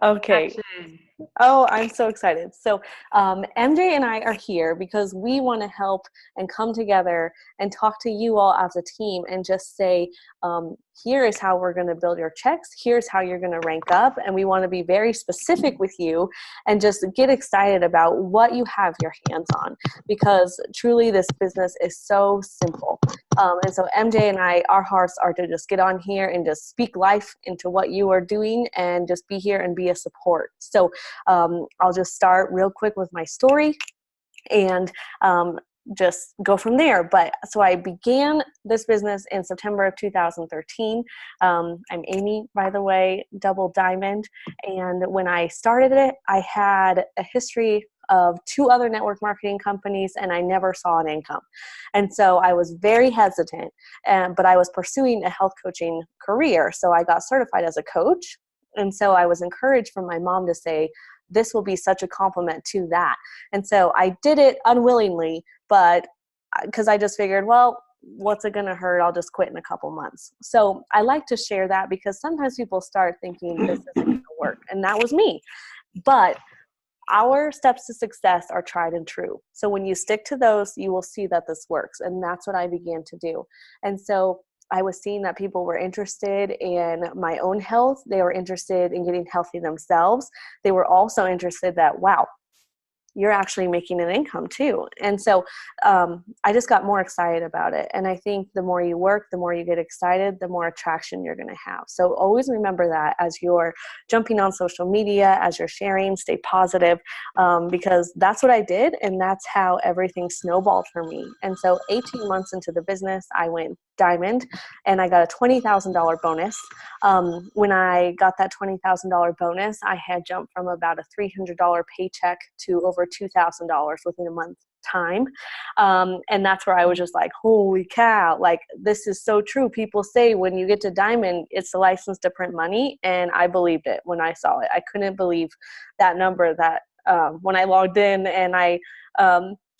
Okay. Action. Oh, I'm so excited. So, MJ and I are here because we want to help and come together and talk to you all as a team and just say, here is how we're going to build your checks. Here's how you're going to rank up. And we want to be very specific with you and just get excited about what you have your hands on, because truly this business is so simple. And so MJ and I, our hearts are to just get on here and just speak life into what you are doing and just be here and be a support. So I'll just start real quick with my story and just go from there. But so I began this business in September of 2013. I'm Amy, by the way, Double Diamond. And when I started it, I had a history of 2 other network marketing companies, and I never saw an income. And so I was very hesitant, but I was pursuing a health coaching career. So I got certified as a coach. And so I was encouraged from my mom to say, this will be such a compliment to that. And so I did it unwillingly, but because I just figured, well, what's it going to hurt? I'll just quit in a couple months. So I like to share that because sometimes people start thinking this isn't going to work. And that was me. But our steps to success are tried and true. So when you stick to those, you will see that this works. And that's what I began to do. And so I was seeing that people were interested in my own health. They were interested in getting healthy themselves. They were also interested that, wow, you're actually making an income too. And so I just got more excited about it. And I think the more you work, the more you get excited, the more attraction you're going to have. So always remember that as you're jumping on social media, as you're sharing, stay positive, because that's what I did. And that's how everything snowballed for me. And so 18 months into the business, I went diamond and I got a $20,000 bonus. When I got that $20,000 bonus, I had jumped from about a $300 paycheck to over $2,000 within a month time. And that's where I was just like, holy cow, like this is so true. People say when you get to diamond, it's a license to print money. And I believed it when I saw it. I couldn't believe that number that when I logged in and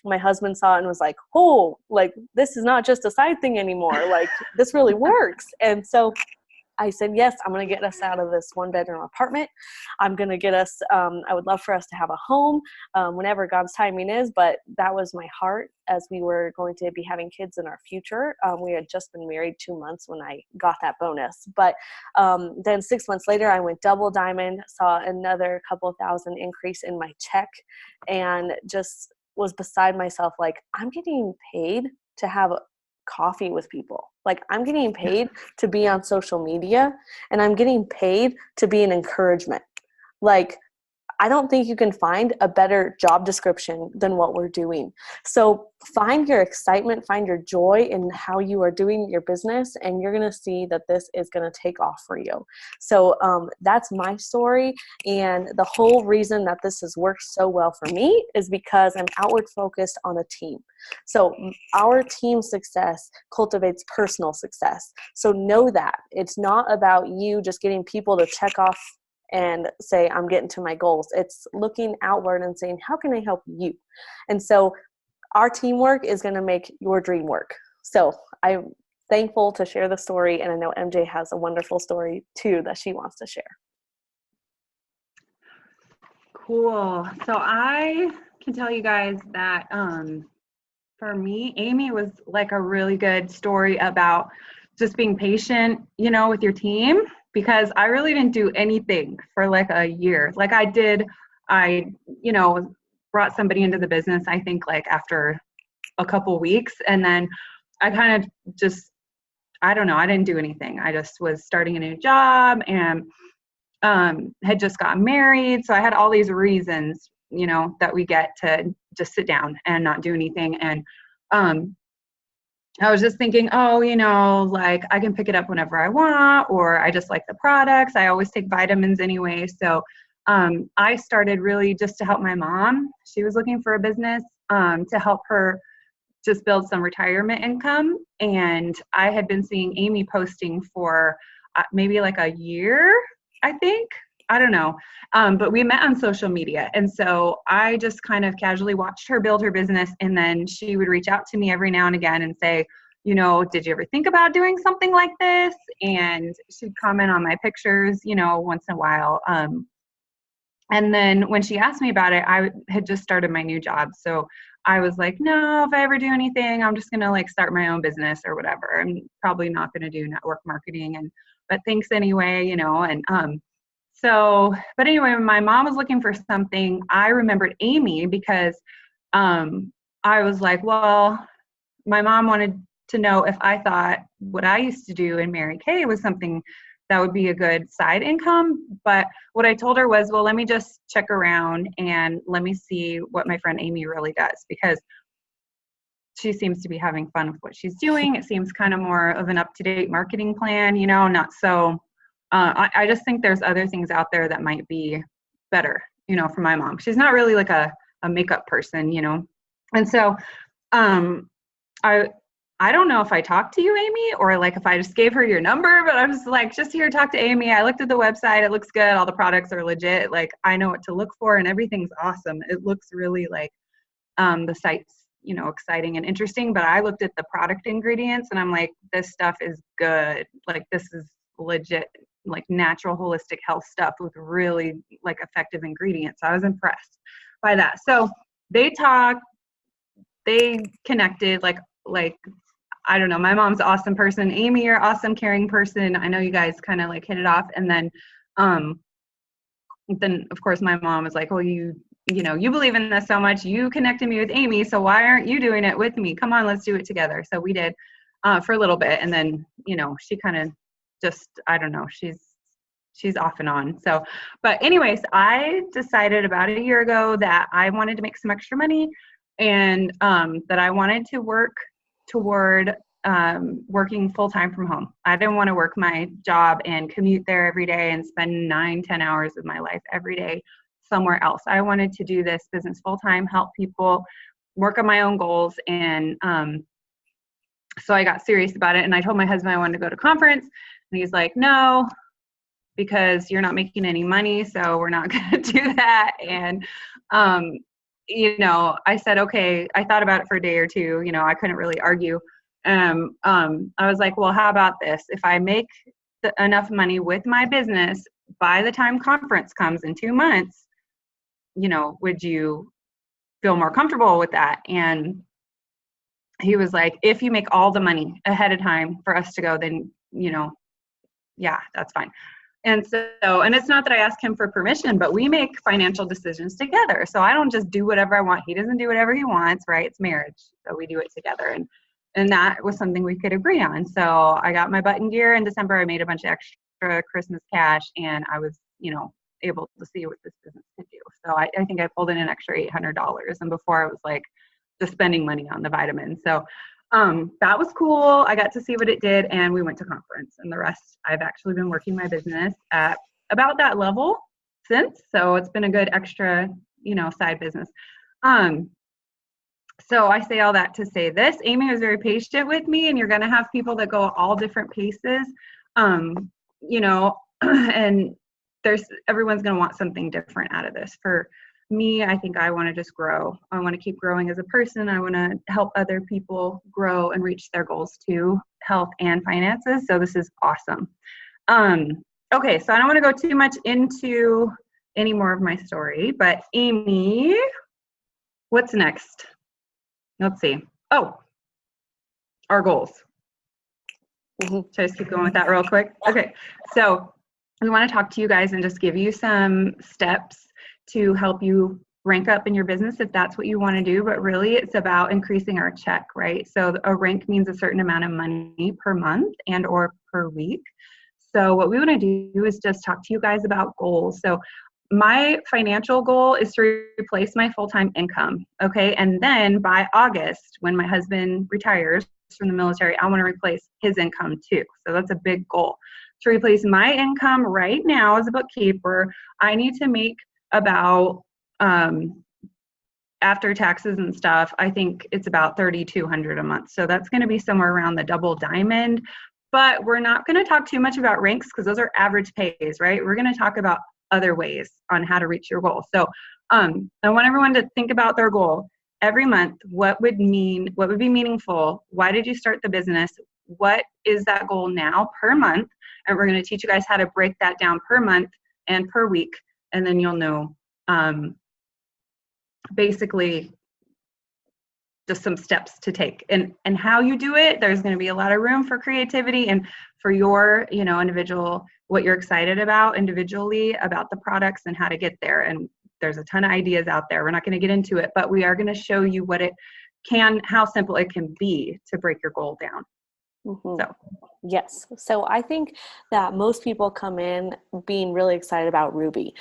my husband saw it and was like, oh, like this is not just a side thing anymore. Like this really works. And so I said, yes, I'm going to get us out of this 1-bedroom apartment. I'm going to get us, I would love for us to have a home whenever God's timing is. But that was my heart as we were going to be having kids in our future. We had just been married 2 months when I got that bonus. But then 6 months later, I went double diamond, saw another couple thousand increase in my check, and just was beside myself. Like, I'm getting paid to have coffee with people. Like, I'm getting paid to be on social media, and I'm getting paid to be an encouragement. Like, I don't think you can find a better job description than what we're doing. So find your excitement, find your joy in how you are doing your business, and you're going to see that this is going to take off for you. So that's my story. And the whole reason that this has worked so well for me is because I'm outward focused on a team. So our team success cultivates personal success. So know that it's not about you just getting people to check off and say, I'm getting to my goals. It's looking outward and saying, how can I help you? And so our teamwork is going to make your dream work. So I'm thankful to share the story. And I know MJ has a wonderful story too that she wants to share. Cool. So I can tell you guys that for me, Amy was like a really good story about just being patient, you know, with your team, because I really didn't do anything for like a year. Like I, you know, brought somebody into the business, I think like after a couple weeks. And then I kind of just, I don't know, I didn't do anything. I just was starting a new job and had just gotten married. So I had all these reasons, you know, that we get to just sit down and not do anything. And I was just thinking, oh, you know, like I can pick it up whenever I want, or I just like the products. I always take vitamins anyway. So I started really just to help my mom. She was looking for a business to help her just build some retirement income. And I had been seeing Amy posting for maybe like a year, I think. I don't know. But we met on social media. And so I just kind of casually watched her build her business. And then she would reach out to me every now and again and say, did you ever think about doing something like this? And she'd comment on my pictures, once in a while. And then when she asked me about it, I had just started my new job. So I was like, no, if I ever do anything, I'm just going to like start my own business or whatever. I'm probably not going to do network marketing, but thanks anyway, but anyway, when my mom was looking for something, I remembered Amy because I was like, well, my mom wanted to know if I thought what I used to do in Mary Kay was something that would be a good side income. But what I told her was, well, let me just check around and let me see what my friend Amy really does, because she seems to be having fun with what she's doing. It seems kind of more of an up-to-date marketing plan, not so, I just think there's other things out there that might be better, for my mom. She's not really like a makeup person, And so I don't know if I talked to you, Amy, or like if I just gave her your number, but I was like, just here, talk to Amy. I looked at the website. It looks good. All the products are legit. Like, I know what to look for and everything's awesome. It looks really like the site's, exciting and interesting, but I looked at the product ingredients and I'm like, this stuff is good. Like, this is legit, like natural holistic health stuff with really like effective ingredients. I was impressed by that. So they talked, they connected, like, I don't know, my mom's an awesome person. Amy, you're an awesome, caring person. I know you guys kind of like hit it off. And then of course my mom was like, well, you believe in this so much. You connected me with Amy. So why aren't you doing it with me? Come on, let's do it together. So we did for a little bit. And then, she kind of just, I don't know, she's off and on. So, but anyways, I decided about a year ago that I wanted to make some extra money and that I wanted to work toward working full-time from home. I didn't want to work my job and commute there every day and spend 9-10 hours of my life every day somewhere else. I wanted to do this business full-time, help people, work on my own goals. And so I got serious about it. And I told my husband I wanted to go to conference. And he's like, no, because you're not making any money. So we're not going to do that. And I said, okay. I thought about it for a day or two. I couldn't really argue. I was like, well, how about this? If I make enough money with my business by the time conference comes in 2 months, would you feel more comfortable with that? And he was like, if you make all the money ahead of time for us to go, then, yeah, that's fine. And so, and it's not that I ask him for permission, but we make financial decisions together. So I don't just do whatever I want. He doesn't do whatever he wants, right? It's marriage. So we do it together. And that was something we could agree on. So I got my butt in gear in December. I made a bunch of extra Christmas cash and I was, able to see what this business could do. So I think I pulled in an extra $800. And before I was like just spending money on the vitamins. So that was cool. I got to see what it did and we went to conference, and the rest I've actually been working my business at about that level since. So it's been a good extra, side business. So I say all that to say this. Amy was very patient with me, and you're going to have people that go all different paces, and everyone's going to want something different out of this. For me, I think I want to just grow. I want to keep growing as a person. I want to help other people grow and reach their goals too, health and finances. So this is awesome. Okay, so I don't want to go too much into any more of my story, but Amy, what's next? Let's see. Oh, our goals. Should I just keep going with that real quick? Okay, so we want to talk to you guys and just give you some steps to help you rank up in your business if that's what you want to do. But really, it's about increasing our check, right? So a rank means a certain amount of money per month and or per week. So what we want to do is just talk to you guys about goals. So my financial goal is to replace my full-time income, okay? And then by August, when my husband retires from the military, I want to replace his income too. So that's a big goal. To replace my income right now as a bookkeeper, I need to make about, after taxes and stuff, I think it's about $3,200 a month. So that's going to be somewhere around the double diamond. But we're not going to talk too much about ranks because those are average pays, right? We're going to talk about other ways on how to reach your goal. So I want everyone to think about their goal. every month what would be meaningful. Why did you start the business? What is that goal now per month? And we're going to teach you guys how to break that down per month and per week. And then you'll know basically just some steps to take, and how you do it. There's going to be a lot of room for creativity and for your, individual, what you're excited about individually about the products and how to get there. And there's a ton of ideas out there. We're not going to get into it, but we are going to show you how simple it can be to break your goal down. Mm-hmm. Yes. So I think that most people come in being really excited about Ruby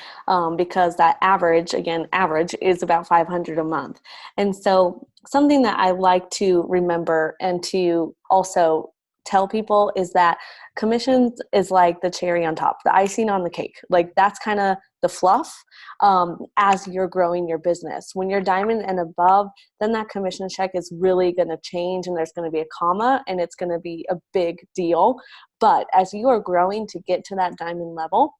because that average is about $500 a month. And so something that I like to remember and to also tell people is that commissions is like the cherry on top, the icing on the cake. Like that's kind of the fluff as you're growing your business. When you're diamond and above, then that commission check is really going to change, and there's going to be a comma, and it's going to be a big deal. But as you are growing to get to that diamond level,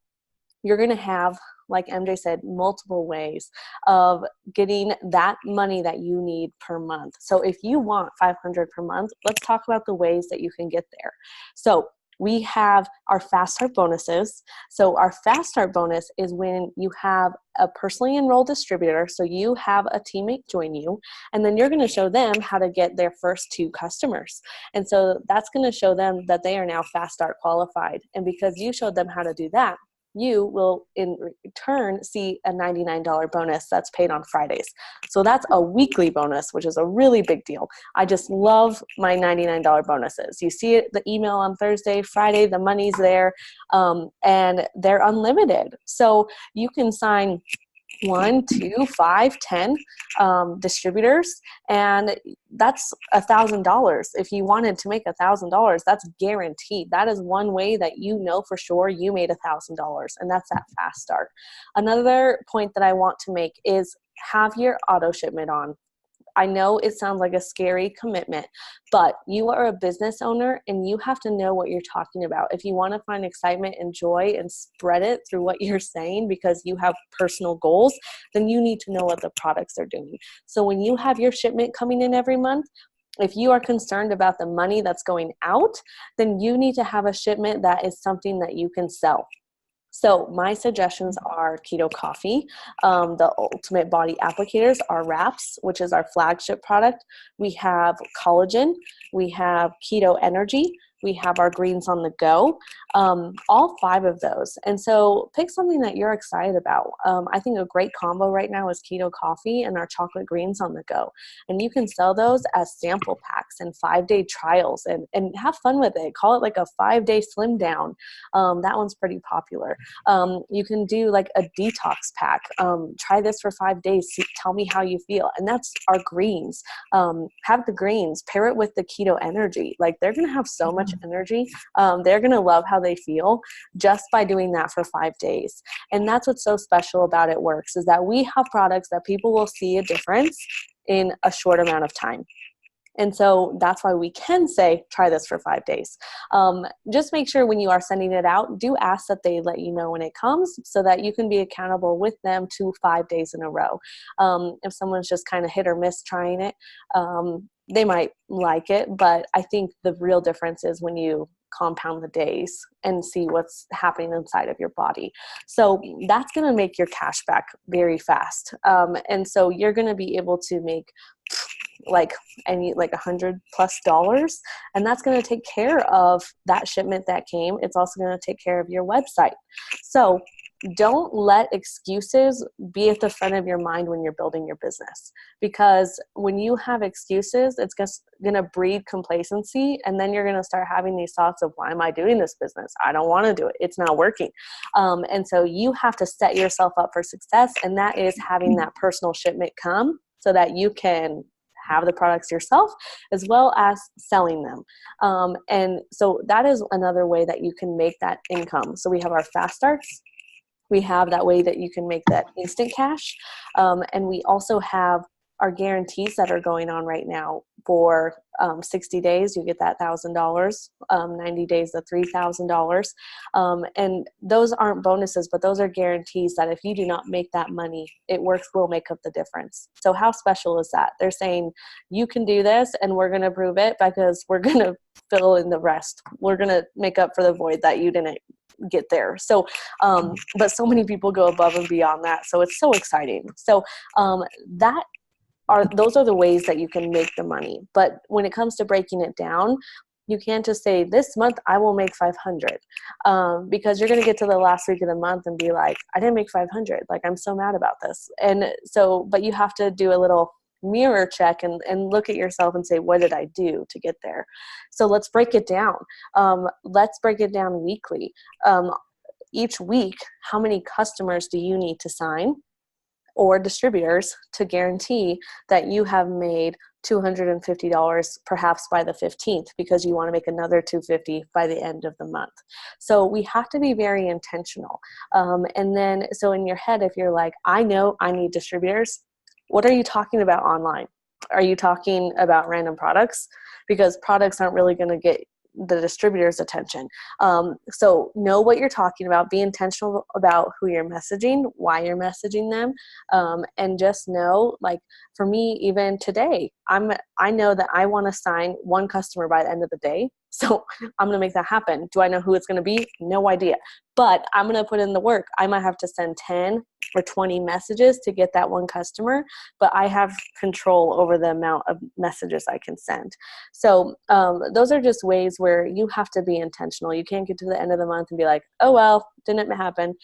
you're going to have, like MJ said, multiple ways of getting that money that you need per month. So if you want $500 per month, let's talk about the ways that you can get there. So we have our Fast Start bonuses. So our Fast Start bonus is when you have a personally enrolled distributor. So you have a teammate join you, and then you're going to show them how to get their first 2 customers. And so that's going to show them that they are now Fast Start qualified. And because you showed them how to do that, you will in return see a $99 bonus that's paid on Fridays. So that's a weekly bonus, which is a really big deal. I just love my $99 bonuses. You see it, the email on Thursday, Friday, the money's there, and they're unlimited. So you can sign 1, 2, 5, 10 distributors, and that's $1,000. If you wanted to make $1,000, that's guaranteed. That is one way that you know for sure you made $1,000, and that's that Fast Start. Another point that I want to make is have your auto shipment on. I know it sounds like a scary commitment, but you are a business owner and you have to know what you're talking about. If you want to find excitement and joy and spread it through what you're saying because you have personal goals, then you need to know what the products are doing. So when you have your shipment coming in every month, if you are concerned about the money that's going out, then you need to have a shipment that is something that you can sell. So my suggestions are Keto Coffee, the Ultimate Body Applicators, our wraps, which is our flagship product. We have collagen, we have Keto Energy, we have our greens on the go, all 5 of those. And so pick something that you're excited about. I think a great combo right now is Keto Coffee and our chocolate greens on the go. And you can sell those as sample packs and 5-day trials and have fun with it. Call it like a 5-day slim down. That one's pretty popular. You can do like a detox pack. Try this for 5 days. Tell me how you feel. And that's our greens. Have the greens, pair it with the Keto Energy. Like they're going to have so much energy. They're going to love how they feel just by doing that for 5 days. And that's what's so special about It Works, is that we have products that people will see a difference in a short amount of time. And so that's why we can say, try this for 5 days. Just make sure when you are sending it out, do ask that they let you know when it comes so that you can be accountable with them to 5 days in a row. If someone's just kind of hit or miss trying it, they might like it, but I think the real difference is when you compound the days and see what's happening inside of your body. So that's going to make your cash back very fast. And so you're going to be able to make like $100+, and that's going to take care of that shipment that came. It's also going to take care of your website. So don't let excuses be at the front of your mind when you're building your business, because when you have excuses, it's just going to breed complacency, and then you're going to start having these thoughts of, why am I doing this business? I don't want to do it. It's not working. And so you have to set yourself up for success, and that is having that personal shipment come so that you can have the products yourself as well as selling them. And so that is another way that you can make that income. So we have our Fast Starts. We have that way that you can make that instant cash. And we also have our guarantees that are going on right now for 60 days, you get that $1,000, 90 days, the $3,000. And those aren't bonuses, but those are guarantees that if you do not make that money, will make up the difference. So how special is that? They're saying you can do this and we're going to prove it because we're going to fill in the rest. We're going to make up for the void that you didn't get there. So, but so many people go above and beyond that. So it's so exciting. So, those are the ways that you can make the money. But when it comes to breaking it down, you can't just say this month I will make 500, because you're going to get to the last week of the month and be like, I didn't make 500. Like, I'm so mad about this. And so, but you have to do a little mirror check and look at yourself and say, what did I do to get there? So let's break it down. Let's break it down weekly. Each week, how many customers do you need to sign or distributors to guarantee that you have made $250 perhaps by the 15th, because you want to make another $250 by the end of the month. So we have to be very intentional. And then, so in your head, if you're like, I know I need distributors, what are you talking about online? Are you talking about random products? Because products aren't really going to get the distributor's attention. So know what you're talking about, be intentional about who you're messaging, why you're messaging them. And just know, like for me, even today, I know that I want to sign one customer by the end of the day. So I'm going to make that happen. Do I know who it's going to be? No idea. But I'm going to put in the work. I might have to send 10 or 20 messages to get that one customer, but I have control over the amount of messages I can send. So those are just ways where you have to be intentional. You can't get to the end of the month and be like, oh, well, didn't happen.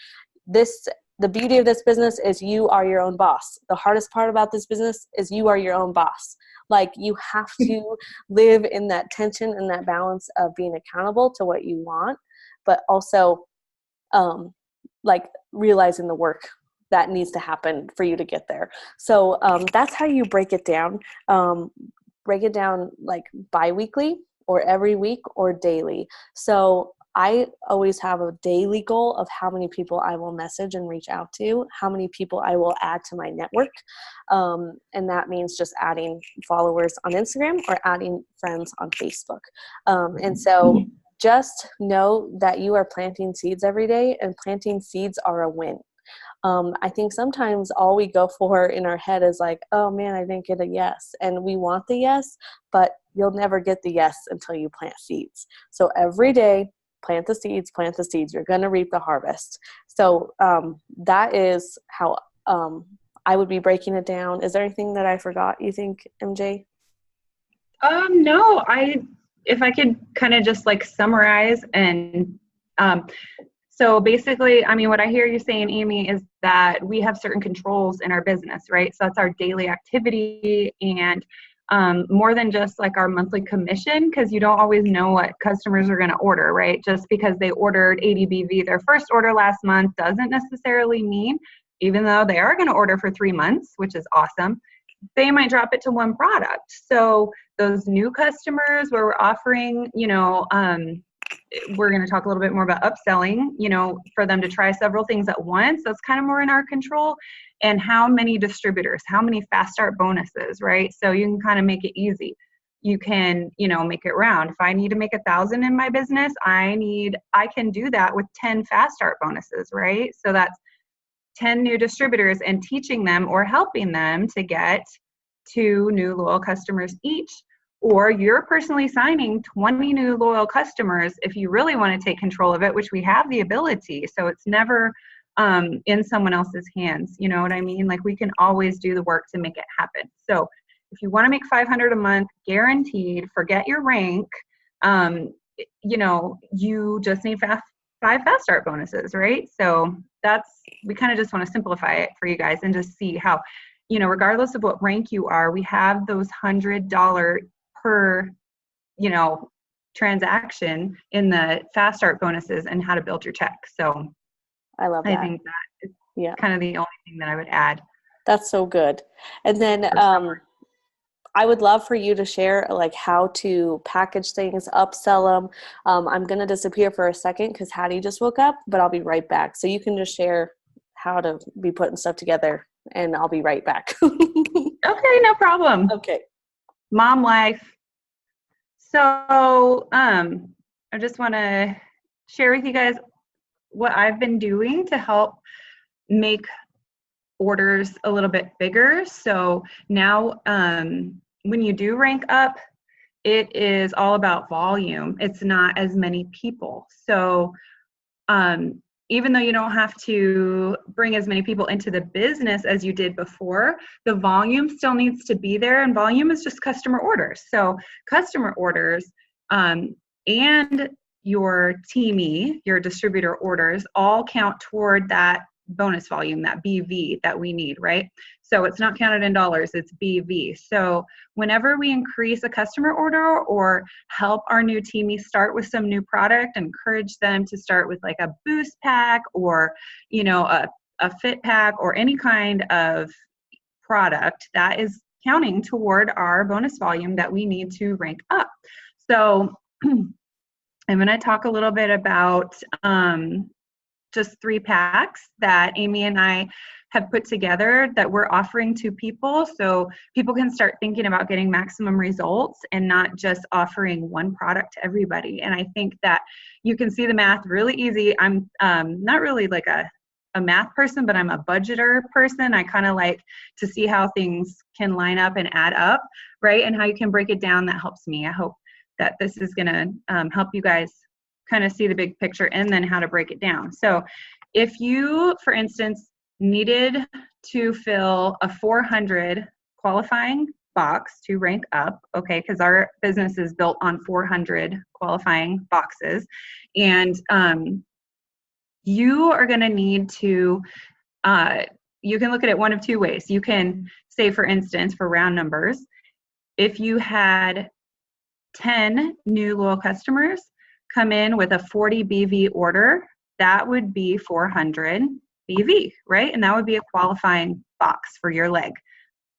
The beauty of this business is you are your own boss. The hardest part about this business is you are your own boss. Like, you have to live in that tension and that balance of being accountable to what you want, but also like realizing the work that needs to happen for you to get there. So that's how you break it down. Break it down like bi-weekly or every week or daily. So I always have a daily goal of how many people I will message and reach out to, how many people I will add to my network. And that means just adding followers on Instagram or adding friends on Facebook. And so just know that you are planting seeds every day, and planting seeds are a win. I think sometimes all we go for in our head is like, oh man, I didn't get a yes. And we want the yes, but you'll never get the yes until you plant seeds. So every day, plant the seeds, plant the seeds. You're going to reap the harvest. So that is how I would be breaking it down. Is there anything that I forgot, you think, MJ? No, if I could kind of just like summarize and so basically, I mean, what I hear you saying, Amy, is that we have certain controls in our business, right? So that's our daily activity, and more than just like our monthly commission, because you don't always know what customers are going to order, right? Just because they ordered ADBV, their first order last month, doesn't necessarily mean, even though they are going to order for 3 months, which is awesome, they might drop it to one product. So those new customers where we're offering, we're going to talk a little bit more about upselling, for them to try several things at once. That's kind of more in our control. And how many distributors, how many fast start bonuses, right? So you can kind of make it easy. You can, make it round. If I need to make 1,000 in my business, I can do that with 10 fast start bonuses, right? So that's 10 new distributors and teaching them or helping them to get 2 new loyal customers each. Or you're personally signing 20 new loyal customers if you really want to take control of it, which we have the ability. So it's never in someone else's hands. You know what I mean? Like, we can always do the work to make it happen. So if you want to make 500 a month, guaranteed, forget your rank, you just need 5 fast start bonuses, right? So we kind of just want to simplify it for you guys and just see how, regardless of what rank you are, we have those $100 per, transaction in the fast start bonuses and how to build your check. So I love that. I think that is kind of the only thing that I would add. That's so good. And then I would love for you to share like how to package things, upsell them. I'm going to disappear for a second because Hattie just woke up, but I'll be right back. So you can just share how to be putting stuff together, and I'll be right back. Okay, no problem. Okay. Mom life. So I just want to share with you guys what I've been doing to help make orders a little bit bigger. So now when you do rank up, it is all about volume. It's not as many people. So even though you don't have to bring as many people into the business as you did before, the volume still needs to be there, and volume is just customer orders. So customer orders and your teamee, your distributor orders, all count toward that bonus volume, that BV that we need, right? So it's not counted in dollars, it's BV. So whenever we increase a customer order or help our new teamee start with some new product, encourage them to start with like a boost pack or, you know, a fit pack or any kind of product, that is counting toward our bonus volume that we need to rank up. So I'm going to talk a little bit about just 3 packs that Amy and I have put together that we're offering to people, so people can start thinking about getting maximum results and not just offering one product to everybody. And I think that you can see the math really easy. I'm not really like a math person, but I'm a budgeter person. I kind of like to see how things can line up and add up, right? And how you can break it down. That helps me. I hope that this is going to help you guys kind of see the big picture and then how to break it down. So if you, for instance, needed to fill a 400 qualifying box to rank up, okay, because our business is built on 400 qualifying boxes, and you are going to need to, you can look at it one of 2 ways. You can say, for instance, for round numbers, if you had 10 new loyal customers come in with a 40 BV order, that would be 400 BV, right? And that would be a qualifying box for your leg.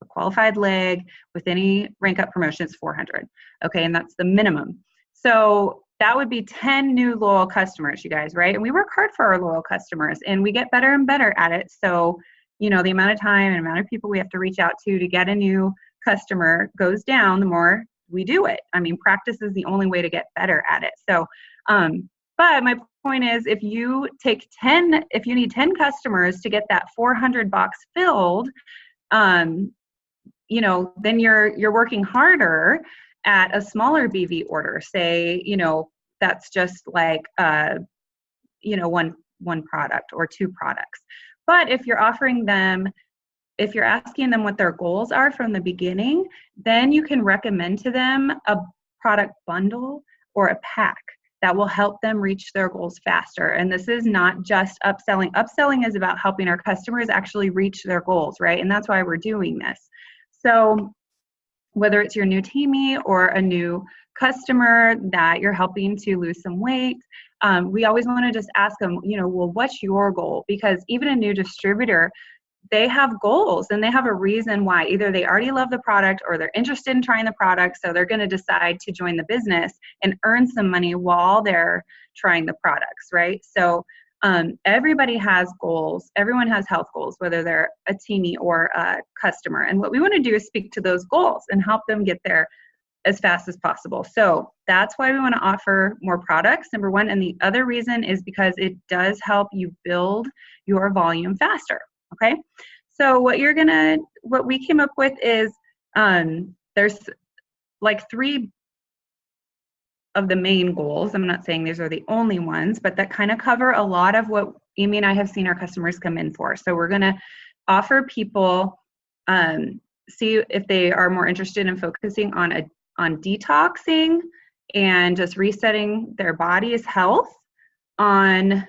A qualified leg with any rank up promotion is 400. Okay, and that's the minimum. So that would be 10 new loyal customers, you guys, right? And we work hard for our loyal customers, and we get better and better at it. So, you know, the amount of time and amount of people we have to reach out to get a new customer goes down the more we do it. I mean, practice is the only way to get better at it. So, but my point is, if you need 10 customers to get that 400 box filled, you know, then you're working harder at a smaller BV order. Say, you know, that's just like, you know, one product or 2 products. But if you're offering them, if you're asking them what their goals are from the beginning, then you can recommend to them a product bundle or a pack that will help them reach their goals faster. And this is not just upselling. Upselling is about helping our customers actually reach their goals, right? And that's why we're doing this. So whether it's your new teamee or a new customer that you're helping to lose some weight, we always want to just ask them, you know, well, what's your goal? Because even a new distributor, they have goals and they have a reason why. Either they already love the product or they're interested in trying the product, so they're going to decide to join the business and earn some money while they're trying the products, right? So everybody has goals. Everyone has health goals, whether they're a teamee or a customer. And what we want to do is speak to those goals and help them get there as fast as possible. So that's why we want to offer more products, number one. And the other reason is because it does help you build your volume faster. Okay. So what we came up with is, there's like 3 of the main goals. I'm not saying these are the only ones, but that kind of cover a lot of what Amy and I have seen our customers come in for. So we're going to offer people, see if they are more interested in focusing on detoxing and just resetting their body's health, on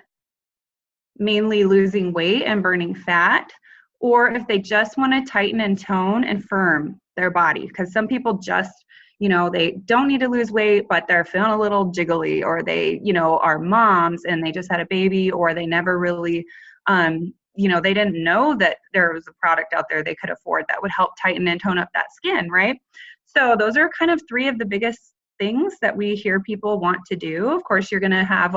mainly losing weight and burning fat, or if they just want to tighten and tone and firm their body. Because some people just, you know, they don't need to lose weight, but they're feeling a little jiggly, or they, you know, are moms and they just had a baby, or they never really, you know, they didn't know that there was a product out there they could afford that would help tighten and tone up that skin, right? So those are kind of 3 of the biggest things that we hear people want to do. Of course, you're going to have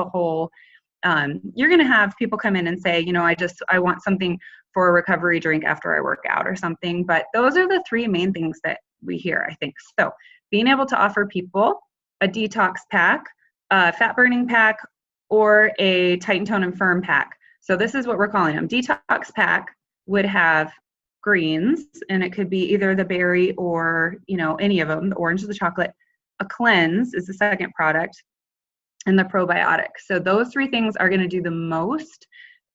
you're going to have people come in and say, you know, I want something for a recovery drink after I work out or something. But those are the 3 main things that we hear, I think. So being able to offer people a detox pack, a fat burning pack, or a Tighten, Tone, and Firm pack. So this is what we're calling them. Detox pack would have greens, and it could be either the berry or, any of them, the orange or the chocolate. A cleanse is the second product, and the probiotic. So those three things are going to do the most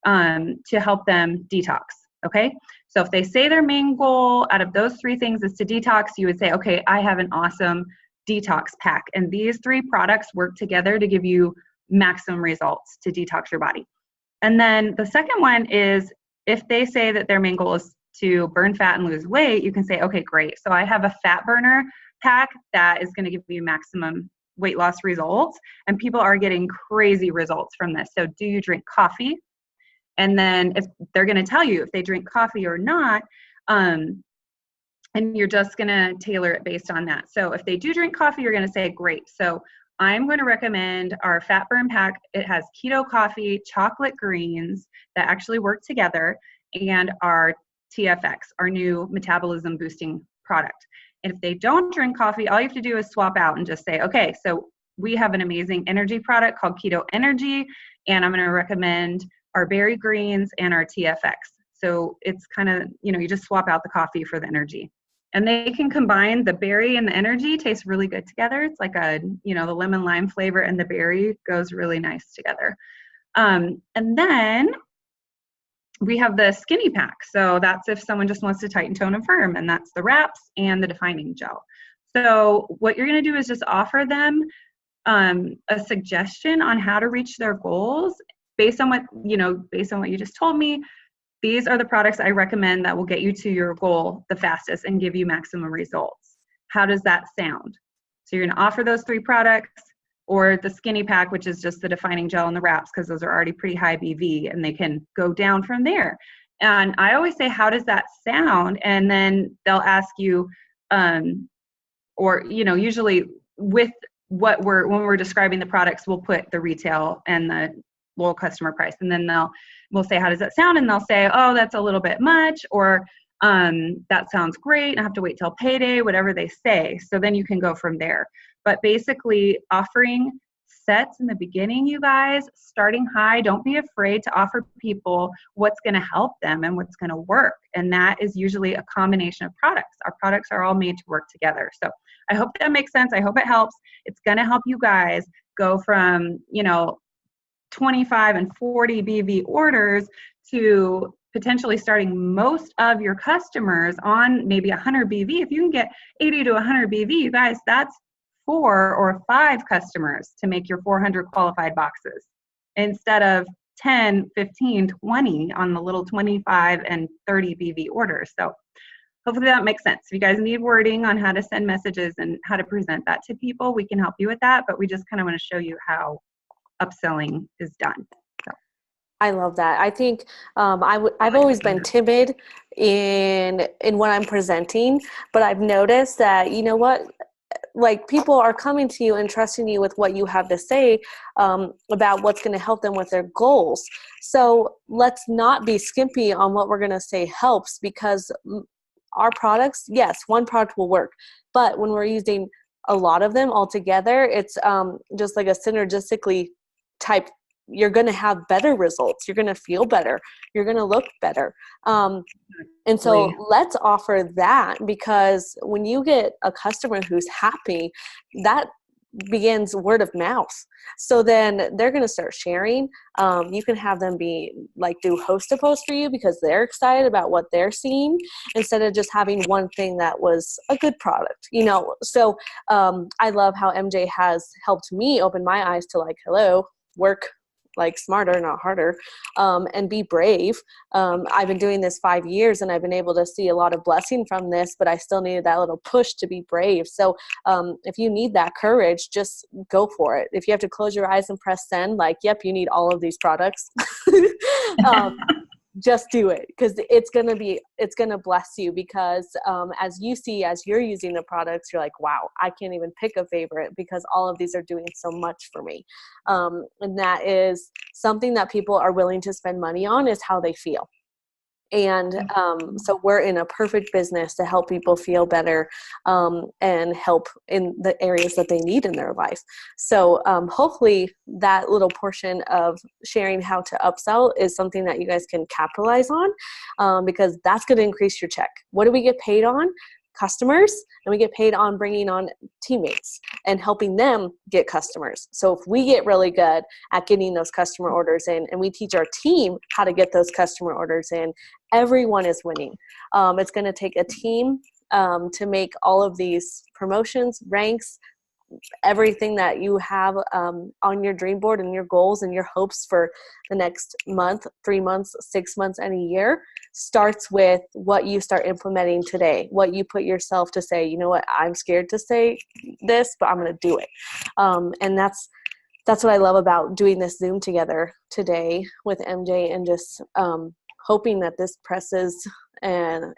to help them detox. Okay. So if they say their main goal out of those three things is to detox, you would say, okay, I have an awesome detox pack. And these three products work together to give you maximum results to detox your body. And then the second one is, if they say that their main goal is to burn fat and lose weight, you can say, okay, great. So I have a fat burner pack that is going to give you maximum weight loss results. And people are getting crazy results from this. So do you drink coffee? And then if they're going to tell you if they drink coffee or not, and you're just going to tailor it based on that. So if they do drink coffee, you're going to say, great. So I'm going to recommend our Fat Burn Pack. It has keto coffee, chocolate greens that actually work together, and our TFX, our new metabolism boosting product. And if they don't drink coffee, all you have to do is swap out and just say, okay, so we have an amazing energy product called Keto Energy, and I'm going to recommend our berry greens and our TFX. So it's kind of, you just swap out the coffee for the energy. And they can combine the berry and the energy, tastes really good together. It's like the lemon lime flavor and the berry goes really nice together. And then we have the skinny pack. So that's if someone just wants to tighten, tone, and firm, and that's the wraps and the defining gel. So what you're going to do is just offer them a suggestion on how to reach their goals based on what you just told me. These are the products I recommend that will get you to your goal the fastest and give you maximum results. How does that sound? So you're going to offer those three products, or the skinny pack, which is just the defining gel and the wraps, because those are already pretty high BV and they can go down from there. And I always say, how does that sound? And then they'll ask you, usually with when we're describing the products, we'll put the retail and the low customer price. And then we'll say, how does that sound? And they'll say, oh, that's a little bit much, or that sounds great. I have to wait till payday, whatever they say. So then you can go from there. But basically offering sets in the beginning, you guys, starting high. Don't be afraid to offer people what's going to help them and what's going to work. And that is usually a combination of products. Our products are all made to work together. So I hope that makes sense. I hope it helps. It's going to help you guys go from, 25 and 40 BV orders to potentially starting most of your customers on maybe 100 BV. If you can get 80 to 100 BV, you guys, that's 4 or 5 customers to make your 400 qualified boxes instead of 10, 15, 20 on the little 25 and 30 BV orders. So hopefully that makes sense. If you guys need wording on how to send messages and how to present that to people, we can help you with that. But we just kind of want to show you how upselling is done. So. I love that. I think I've always been timid in what I'm presenting, but I've noticed that, like people are coming to you and trusting you with what you have to say about what's going to help them with their goals. So let's not be skimpy on what we're going to say helps, because our products, yes, one product will work, but when we're using a lot of them all together, it's just like a synergistically type. You're going to have better results. You're going to feel better. You're going to look better. And so let's offer that, because when you get a customer who's happy, that begins word of mouth. So then they're going to start sharing. You can have them do host to post for you because they're excited about what they're seeing, instead of just having one thing that was a good product, So I love how MJ has helped me open my eyes to work smarter, not harder, and be brave. I've been doing this 5 years and I've been able to see a lot of blessing from this, but I still needed that little push to be brave. So if you need that courage, just go for it. If you have to close your eyes and press send, yep, you need all of these products. Just do it, because it's going to bless you, because as you're using the products, you're like, wow, I can't even pick a favorite because all of these are doing so much for me. And that is something that people are willing to spend money on, is how they feel. And so we're in a perfect business to help people feel better and help in the areas that they need in their life. So hopefully that little portion of sharing how to upsell is something that you guys can capitalize on, because that's going to increase your check. What do we get paid on? Customers, and we get paid on bringing on teammates and helping them get customers. So if we get really good at getting those customer orders in, and we teach our team how to get those customer orders in, everyone is winning. It's going to take a team to make all of these promotions, ranks, everything that you have on your dream board and your goals and your hopes for the next month, 3 months, 6 months, and a year starts with what you start implementing today, what you put yourself to say, you know what, I'm scared to say this, but I'm going to do it. And that's what I love about doing this Zoom together today with MJ, and just hoping that this presses and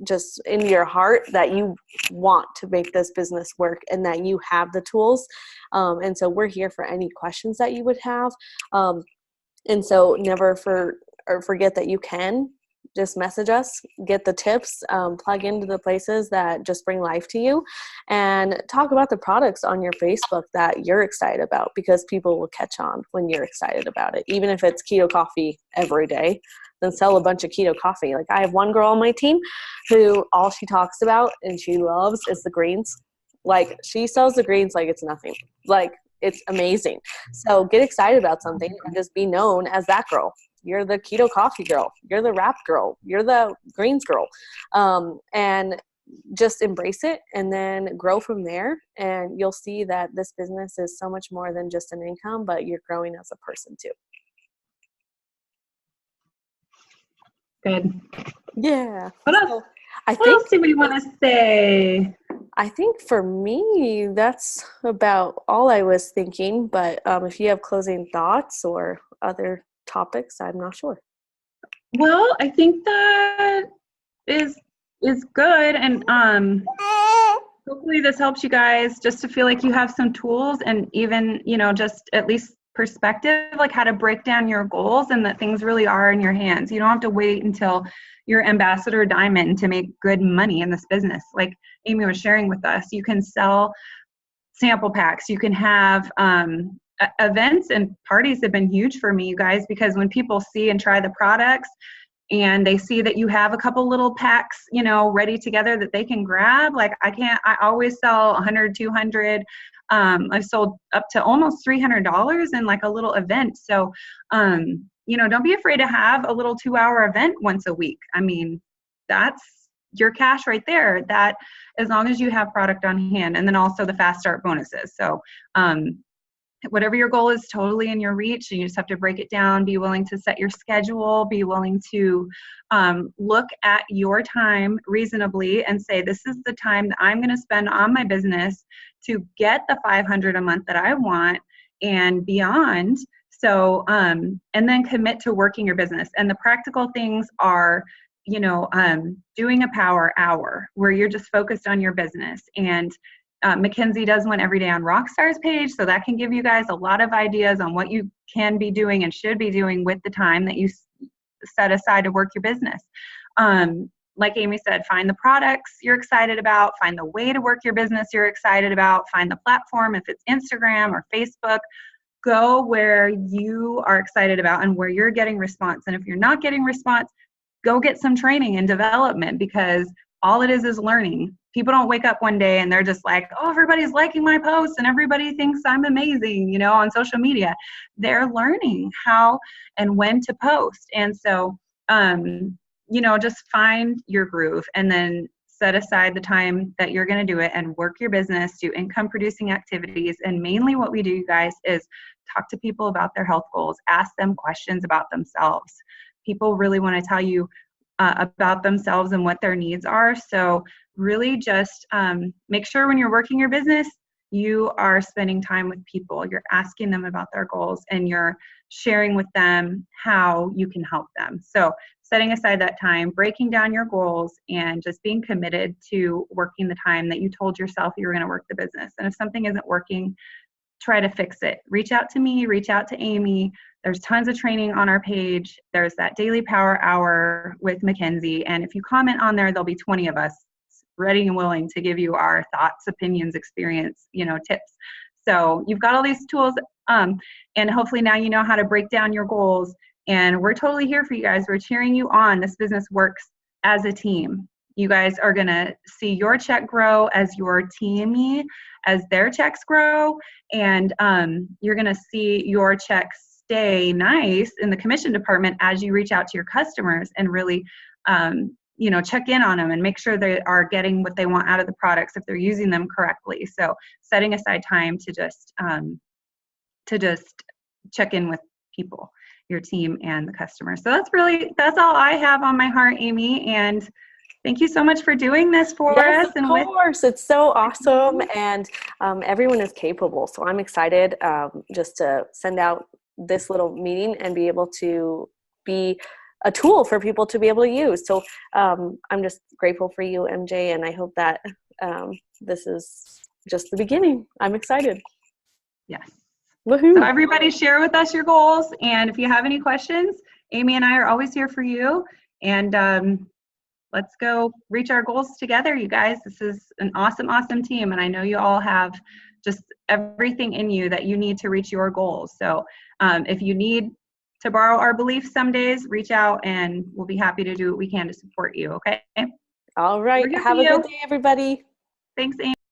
just in your heart that you want to make this business work and that you have the tools. And so we're here for any questions that you would have. And so never forget that you can just message us, get the tips, plug into the places that just bring life to you, and talk about the products on your Facebook that you're excited about, because people will catch on when you're excited about it. Even if it's keto coffee every day, then sell a bunch of keto coffee. Like I have one girl on my team who all she talks about and she loves is the greens. Like she sells the greens like it's nothing. Like it's amazing. So get excited about something and just be known as that girl. You're the keto coffee girl. You're the wrap girl. You're the greens girl. And just embrace it and then grow from there. And you'll see that this business is so much more than just an income, but you're growing as a person too. Good. Yeah. What else? So What else do we want to say? I think for me, that's about all I was thinking. But if you have closing thoughts or other topics, I'm not sure. Well, I think that is good, and hopefully this helps you guys just to feel like you have some tools, and even, you know, just at least perspective, like how to break down your goals, and that things really are in your hands. You don't have to wait until you're ambassador diamond to make good money in this business. Like Amy was sharing with us, you can sell sample packs, you can have events, and parties have been huge for me, you guys, because when people see and try the products and they see that you have a couple little packs, you know, ready together that they can grab, like I always sell 100, 200. I've sold up to almost $300 in like a little event. So, you know, don't be afraid to have a little 2-hour event once a week. I mean, that's your cash right there, that as long as you have product on hand. And then also the fast start bonuses. So, whatever your goal is, totally in your reach, and you just have to break it down, be willing to set your schedule, be willing to look at your time reasonably and say, this is the time that I'm going to spend on my business to get the $500 a month that I want and beyond. So, and then commit to working your business. And the practical things are, you know, doing a power hour where you're just focused on your business. And Mackenzie does one every day on Rockstar's page, so that can give you guys a lot of ideas on what you can be doing and should be doing with the time that you set aside to work your business. Like Amy said, find the products you're excited about, find the way to work your business you're excited about, find the platform, if it's Instagram or Facebook. Go where you are excited about and where you're getting response. And if you're not getting response, go get some training and development, because all it is learning. People don't wake up one day and they're just like, oh, everybody's liking my posts and everybody thinks I'm amazing, you know, on social media. They're learning how and when to post. And so, you know, just find your groove and then set aside the time that you're going to do it and work your business, do income producing activities. And mainly what we do, you guys, is talk to people about their health goals, ask them questions about themselves. People really want to tell you about themselves and what their needs are. So really just make sure when you're working your business, you are spending time with people. You're asking them about their goals and you're sharing with them how you can help them. So setting aside that time, breaking down your goals, and just being committed to working the time that you told yourself you were going to work the business. And if something isn't working, try to fix it. Reach out to me, reach out to Amy. There's tons of training on our page. There's that daily power hour with Mackenzie. And if you comment on there, there'll be 20 of us ready and willing to give you our thoughts, opinions, experience, tips. So you've got all these tools, and hopefully now you know how to break down your goals. And we're totally here for you guys. We're cheering you on. This business works as a team. You guys are going to see your check grow as your teamie, as their checks grow. And you're going to see your checks stay nice in the commission department as you reach out to your customers and really check in on them and make sure they are getting what they want out of the products if they're using them correctly. So setting aside time to just check in with people, your team and the customer. So that's all I have on my heart, Amy. And thank you so much for doing this for us. Of course, it's so awesome, and everyone is capable. So I'm excited just to send out this little meeting and be able to be a tool for people to be able to use. So I'm just grateful for you, MJ, and I hope that this is just the beginning. I'm excited. Yes. Woohoo. So everybody share with us your goals. And if you have any questions, Amy and I are always here for you. And let's go reach our goals together, you guys. This is an awesome, awesome team. And I know you all have just everything in you that you need to reach your goals. So if you need to borrow our beliefs some days, reach out and we'll be happy to do what we can to support you, okay? All right. Have a good day, everybody. Thanks, Amy.